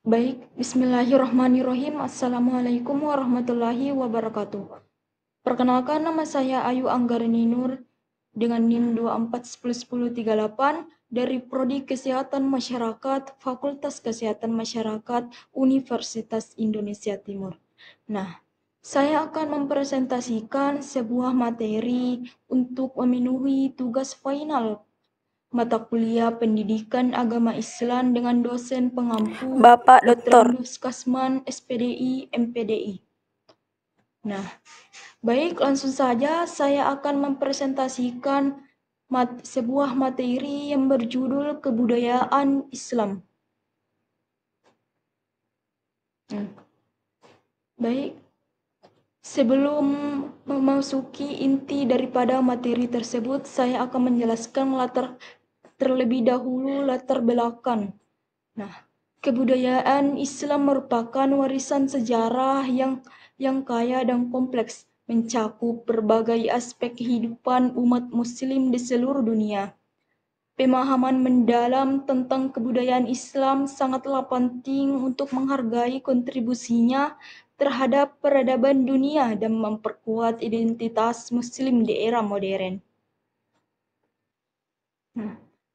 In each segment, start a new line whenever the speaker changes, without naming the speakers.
Baik, bismillahirrahmanirrahim. Assalamualaikum warahmatullahi wabarakatuh. Perkenalkan, nama saya Ayu Anggarini Nur dengan NIM 24101038 dari Prodi Kesehatan Masyarakat, Fakultas Kesehatan Masyarakat, Universitas Indonesia Timur. Nah, saya akan mempresentasikan sebuah materi untuk memenuhi tugas final mata kuliah Pendidikan Agama Islam dengan dosen pengampu
Bapak
Dr.
Doktor.
Andus Kasman, SPDI, MPDI. Nah, baik, langsung saja saya akan mempresentasikan sebuah materi yang berjudul Kebudayaan Islam. Baik, sebelum memasuki inti daripada materi tersebut, saya akan menjelaskan terlebih dahulu latar belakang. Nah, kebudayaan Islam merupakan warisan sejarah yang kaya dan kompleks, mencakup berbagai aspek kehidupan umat muslim di seluruh dunia. Pemahaman mendalam tentang kebudayaan Islam sangatlah penting untuk menghargai kontribusinya terhadap peradaban dunia dan memperkuat identitas muslim di era modern.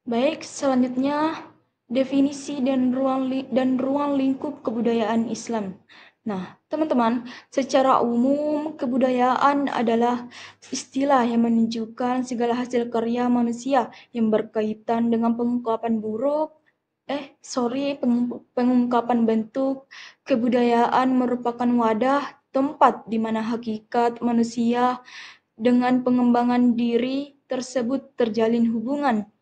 Baik, selanjutnya definisi dan ruang lingkup kebudayaan Islam. Nah, teman-teman, secara umum kebudayaan adalah istilah yang menunjukkan segala hasil karya manusia yang berkaitan dengan pengungkapan bentuk. Kebudayaan merupakan wadah tempat di mana hakikat manusia dengan pengembangan diri tersebut terjalin hubungan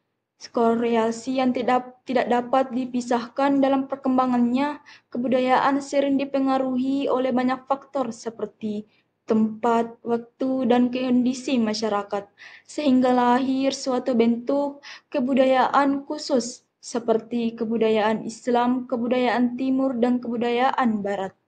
korelasi yang tidak dapat dipisahkan dalam perkembangannya. Kebudayaan sering dipengaruhi oleh banyak faktor seperti tempat, waktu, dan kondisi masyarakat, sehingga lahir suatu bentuk kebudayaan khusus seperti kebudayaan Islam, kebudayaan Timur, dan kebudayaan Barat.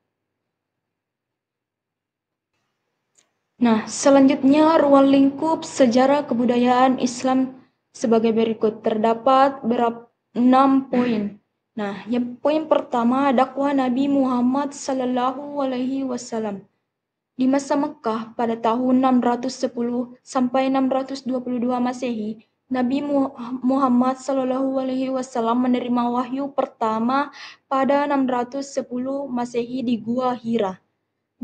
Nah, selanjutnya ruang lingkup sejarah kebudayaan Islam sebagai berikut. Terdapat 6 poin. Nah, yang poin pertama, dakwah Nabi Muhammad SAW. Di masa Mekah pada tahun 610 sampai 622 Masehi, Nabi Muhammad SAW menerima wahyu pertama pada 610 Masehi di Gua Hira.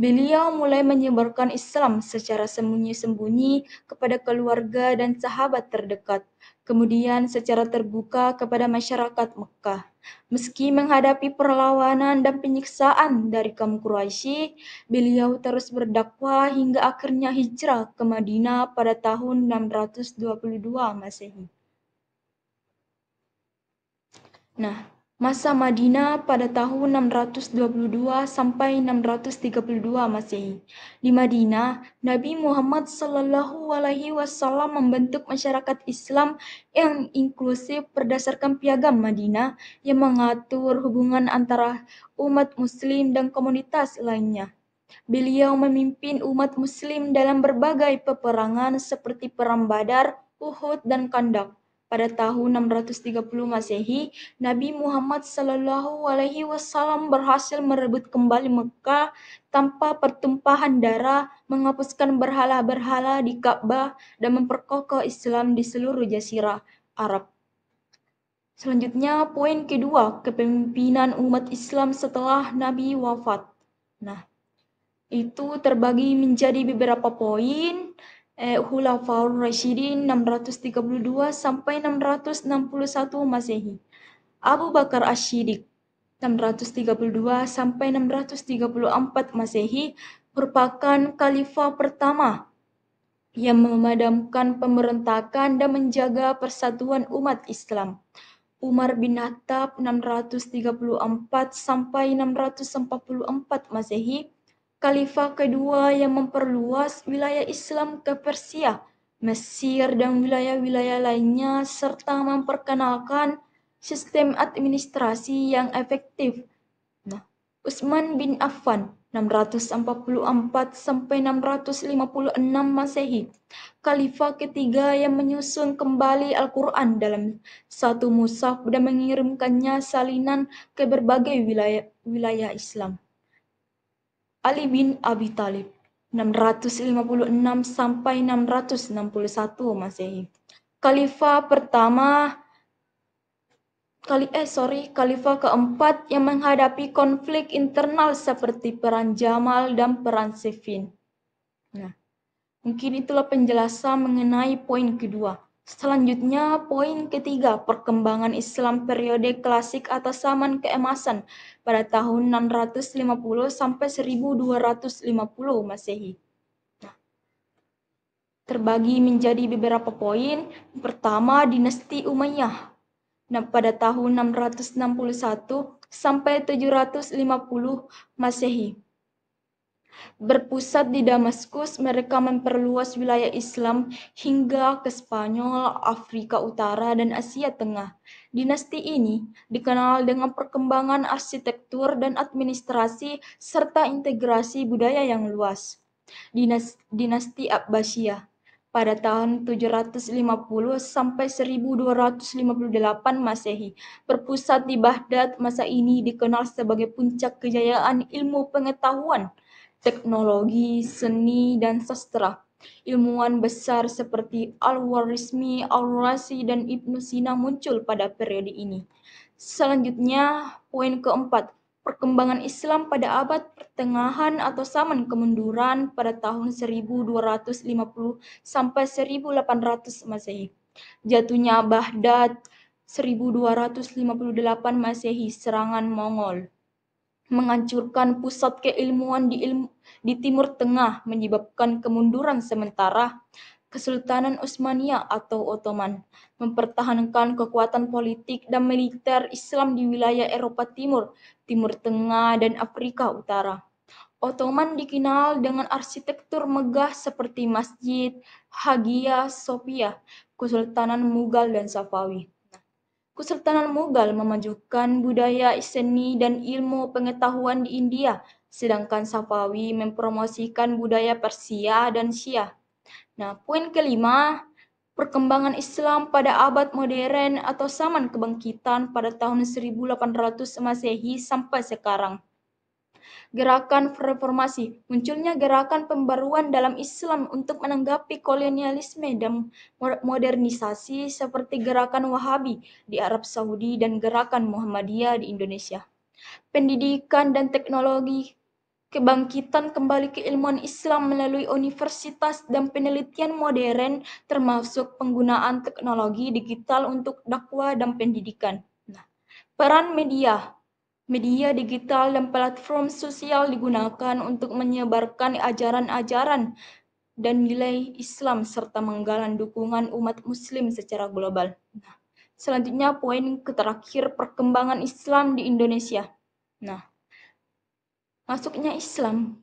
Beliau mulai menyebarkan Islam secara sembunyi-sembunyi kepada keluarga dan sahabat terdekat, kemudian secara terbuka kepada masyarakat Mekah. Meski menghadapi perlawanan dan penyiksaan dari kaum Quraisy, beliau terus berdakwah hingga akhirnya hijrah ke Madinah pada tahun 622 Masehi. Nah, masa Madinah pada tahun 622 sampai 632 Masehi. Di Madinah, Nabi Muhammad SAW membentuk masyarakat Islam yang inklusif berdasarkan piagam Madinah yang mengatur hubungan antara umat muslim dan komunitas lainnya. Beliau memimpin umat muslim dalam berbagai peperangan seperti Perang Badar, Uhud, dan Khandaq. Pada tahun 630 Masehi, Nabi Muhammad SAW berhasil merebut kembali Mekah tanpa pertumpahan darah, menghapuskan berhala-berhala di Ka'bah, dan memperkokoh Islam di seluruh jazirah Arab. Selanjutnya, poin kedua, kepemimpinan umat Islam setelah Nabi wafat. Nah, itu terbagi menjadi beberapa poin. Khulafaur Rasyidin 632 sampai 661 Masehi. Abu Bakar Asy-Shiddiq 632 sampai 634 Masehi merupakan khalifah pertama yang memadamkan pemberontakan dan menjaga persatuan umat Islam. Umar bin Khattab 634 sampai 644 Masehi, khalifah kedua yang memperluas wilayah Islam ke Persia, Mesir, dan wilayah-wilayah lainnya serta memperkenalkan sistem administrasi yang efektif. Nah, Utsman bin Affan 644 sampai 656 Masehi. Khalifah ketiga yang menyusun kembali Al-Quran dalam satu mushaf dan mengirimkannya salinan ke berbagai wilayah Islam. Ali bin Abi Thalib 656 sampai 661 Masehi. Khalifah keempat yang menghadapi konflik internal seperti Perang Jamal dan Perang Siffin. Nah, mungkin itulah penjelasan mengenai poin kedua. Selanjutnya, poin ketiga, perkembangan Islam periode klasik atau zaman keemasan pada tahun 650 sampai 1250 Masehi. Nah, terbagi menjadi beberapa poin. Pertama, dinasti Umayyah. Nah, pada tahun 661 sampai 750 Masehi. Berpusat di Damaskus, mereka memperluas wilayah Islam hingga ke Spanyol, Afrika Utara, dan Asia Tengah. Dinasti ini dikenal dengan perkembangan arsitektur dan administrasi serta integrasi budaya yang luas. Dinasti Abbasiyah pada tahun 750 sampai 1258 Masehi. Berpusat di Baghdad, masa ini dikenal sebagai puncak kejayaan ilmu pengetahuan, teknologi, seni, dan sastra. Ilmuwan besar seperti Al-Warismi, Al-Razi, dan Ibnu Sina muncul pada periode ini. Selanjutnya, poin keempat, perkembangan Islam pada abad pertengahan atau zaman kemunduran pada tahun 1250 sampai 1800 Masehi. Jatuhnya Baghdad 1258 Masehi, serangan Mongol menghancurkan pusat keilmuan di Timur Tengah, menyebabkan kemunduran sementara. Kesultanan Utsmaniyah atau Ottoman mempertahankan kekuatan politik dan militer Islam di wilayah Eropa Timur, Timur Tengah, dan Afrika Utara. Ottoman dikenal dengan arsitektur megah seperti Masjid Hagia Sophia, Kesultanan Mughal dan Safawi. Kesultanan Mughal memajukan budaya seni dan ilmu pengetahuan di India, sedangkan Safawi mempromosikan budaya Persia dan Syiah. Nah, poin kelima, perkembangan Islam pada abad modern atau zaman kebangkitan pada tahun 1800 Masehi sampai sekarang. Gerakan reformasi, munculnya gerakan pembaruan dalam Islam untuk menanggapi kolonialisme dan modernisasi seperti gerakan Wahabi di Arab Saudi dan gerakan Muhammadiyah di Indonesia. Pendidikan dan teknologi, kebangkitan kembali keilmuan Islam melalui universitas dan penelitian modern termasuk penggunaan teknologi digital untuk dakwah dan pendidikan. Nah, peran media digital dan platform sosial digunakan untuk menyebarkan ajaran-ajaran dan nilai Islam serta menggalang dukungan umat muslim secara global. Nah, selanjutnya poin terakhir, perkembangan Islam di Indonesia. Nah, masuknya Islam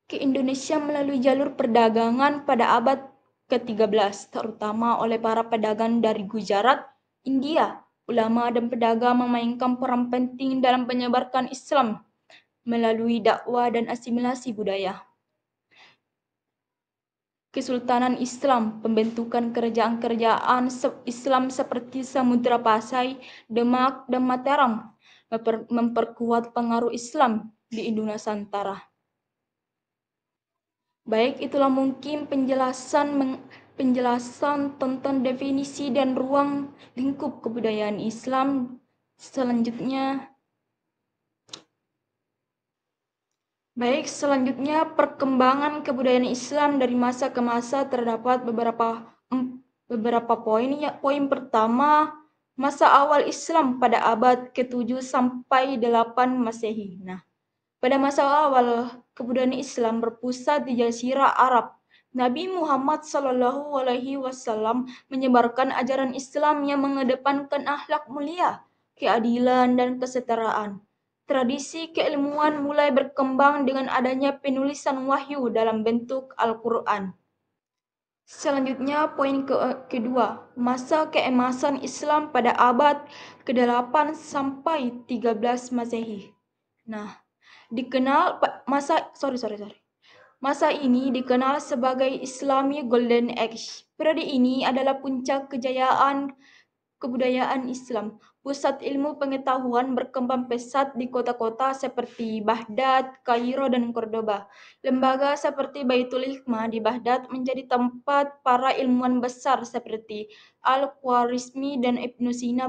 ke Indonesia melalui jalur perdagangan pada abad ke-13, terutama oleh para pedagang dari Gujarat, India. Ulama dan pedagang memainkan peran penting dalam menyebarkan Islam melalui dakwah dan asimilasi budaya. Kesultanan Islam, pembentukan kerajaan-kerajaan Islam seperti Samudra Pasai, Demak, dan Mataram memperkuat pengaruh Islam di Indonesia. Baik, itulah mungkin penjelasan tentang definisi dan ruang lingkup kebudayaan Islam. Selanjutnya perkembangan kebudayaan Islam dari masa ke masa terdapat beberapa poin. Poin pertama, masa awal Islam pada abad ke-7 sampai 8 Masehi. Nah, pada masa awal kebudayaan Islam berpusat di Jazirah Arab. Nabi Muhammad SAW menyebarkan ajaran Islam yang mengedepankan akhlak mulia, keadilan, dan kesetaraan. Tradisi keilmuan mulai berkembang dengan adanya penulisan wahyu dalam bentuk Al-Quran. Selanjutnya poin kedua, masa keemasan Islam pada abad ke-8 sampai 13 Masehi. Nah, Masa ini dikenal sebagai Islamic Golden Age. Periode ini adalah puncak kejayaan kebudayaan Islam. Pusat ilmu pengetahuan berkembang pesat di kota-kota seperti Baghdad, Kairo, dan Cordoba. Lembaga seperti Baitul Hikmah di Baghdad menjadi tempat para ilmuwan besar seperti Al-Khwarizmi dan Ibnu Sina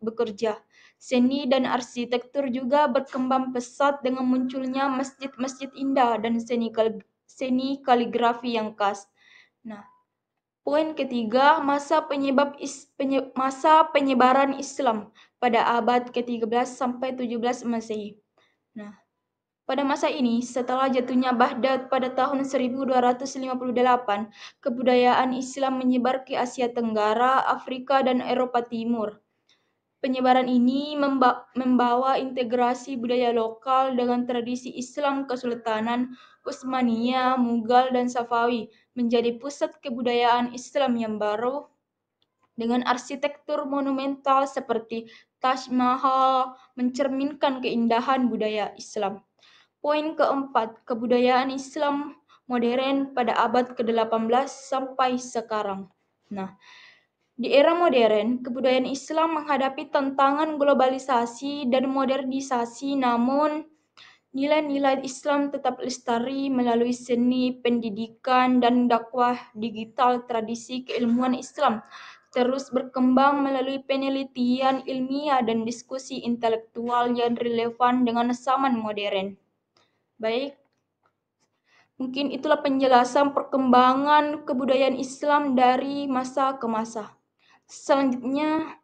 bekerja. Seni dan arsitektur juga berkembang pesat dengan munculnya masjid-masjid indah dan seni kaligrafi yang khas. Nah, poin ketiga, masa penyebaran Islam pada abad ke-13 sampai 17 Masehi. Nah, pada masa ini, setelah jatuhnya Baghdad pada tahun 1258, kebudayaan Islam menyebar ke Asia Tenggara, Afrika, dan Eropa Timur. Penyebaran ini membawa integrasi budaya lokal dengan tradisi Islam Kesultanan Utsmaniyah, Mughal, dan Safawi, menjadi pusat kebudayaan Islam yang baru dengan arsitektur monumental seperti Taj Mahal mencerminkan keindahan budaya Islam. Poin keempat, kebudayaan Islam modern pada abad ke-18 sampai sekarang. Nah, di era modern, kebudayaan Islam menghadapi tantangan globalisasi dan modernisasi, namun nilai-nilai Islam tetap lestari melalui seni, pendidikan, dan dakwah digital. Tradisi keilmuan Islam terus berkembang melalui penelitian ilmiah dan diskusi intelektual yang relevan dengan zaman modern. Baik, mungkin itulah penjelasan perkembangan kebudayaan Islam dari masa ke masa. Selanjutnya,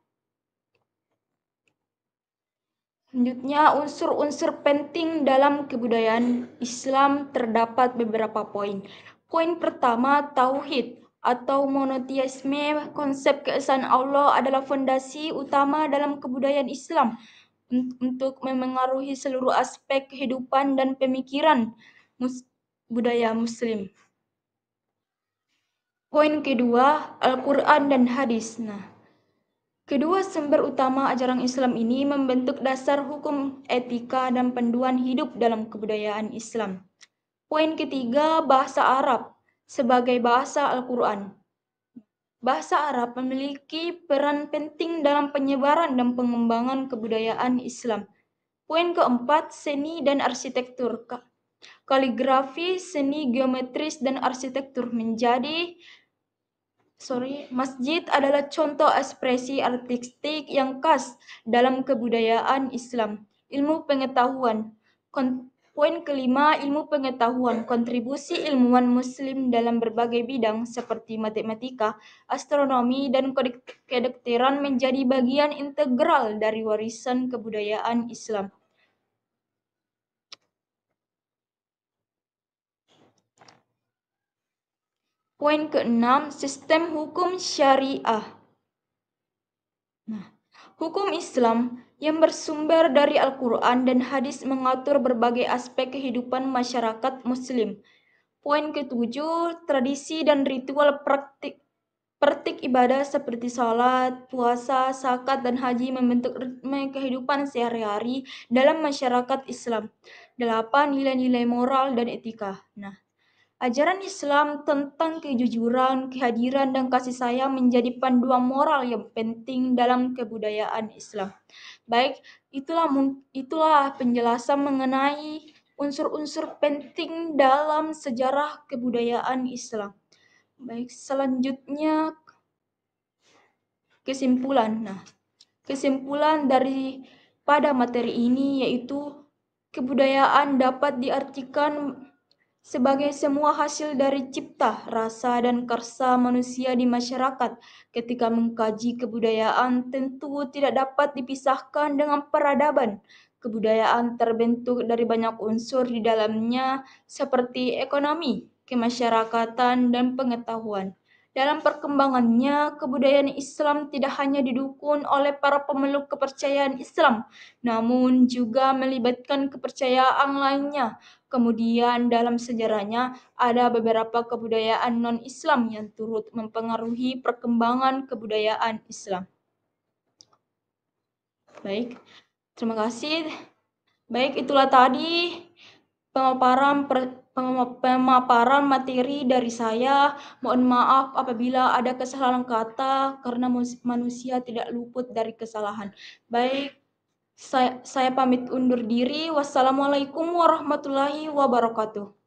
unsur-unsur penting dalam kebudayaan Islam terdapat beberapa poin. Poin pertama, tauhid atau monoteisme. Konsep keesaan Allah adalah fondasi utama dalam kebudayaan Islam untuk memengaruhi seluruh aspek kehidupan dan pemikiran budaya Muslim. Poin kedua, Al-Quran dan Hadis. Nah, kedua sumber utama ajaran Islam ini membentuk dasar hukum, etika, dan panduan hidup dalam kebudayaan Islam. Poin ketiga, bahasa Arab sebagai bahasa Al-Quran. Bahasa Arab memiliki peran penting dalam penyebaran dan pengembangan kebudayaan Islam. Poin keempat, seni dan arsitektur. Kaligrafi, seni geometris, dan arsitektur masjid adalah contoh ekspresi artistik yang khas dalam kebudayaan Islam. Ilmu pengetahuan. Poin kelima, ilmu pengetahuan. Kontribusi ilmuwan Muslim dalam berbagai bidang seperti matematika, astronomi, dan kedokteran menjadi bagian integral dari warisan kebudayaan Islam. Poin keenam, sistem hukum syariah. Nah, hukum Islam yang bersumber dari Al-Quran dan hadis mengatur berbagai aspek kehidupan masyarakat Muslim. Poin ketujuh, tradisi dan ritual praktik ibadah seperti salat, puasa, zakat, dan haji membentuk ritme kehidupan sehari-hari dalam masyarakat Islam. 8. Nilai-nilai moral dan etika. Nah, ajaran Islam tentang kejujuran, kehadiran, dan kasih sayang menjadi panduan moral yang penting dalam kebudayaan Islam. Baik, itulah penjelasan mengenai unsur-unsur penting dalam sejarah kebudayaan Islam. Baik, selanjutnya kesimpulan. Nah, kesimpulan pada materi ini yaitu kebudayaan dapat diartikan sebagai semua hasil dari cipta, rasa, dan karsa manusia di masyarakat. Ketika mengkaji kebudayaan, tentu tidak dapat dipisahkan dengan peradaban. Kebudayaan terbentuk dari banyak unsur di dalamnya seperti ekonomi, kemasyarakatan, dan pengetahuan. Dalam perkembangannya, kebudayaan Islam tidak hanya didukung oleh para pemeluk kepercayaan Islam, namun juga melibatkan kepercayaan lainnya. Kemudian dalam sejarahnya ada beberapa kebudayaan non-Islam yang turut mempengaruhi perkembangan kebudayaan Islam. Baik, terima kasih. Baik, itulah tadi pemaparan materi dari saya. Mohon maaf apabila ada kesalahan kata, karena manusia tidak luput dari kesalahan. Baik, saya pamit undur diri. Wassalamualaikum warahmatullahi wabarakatuh.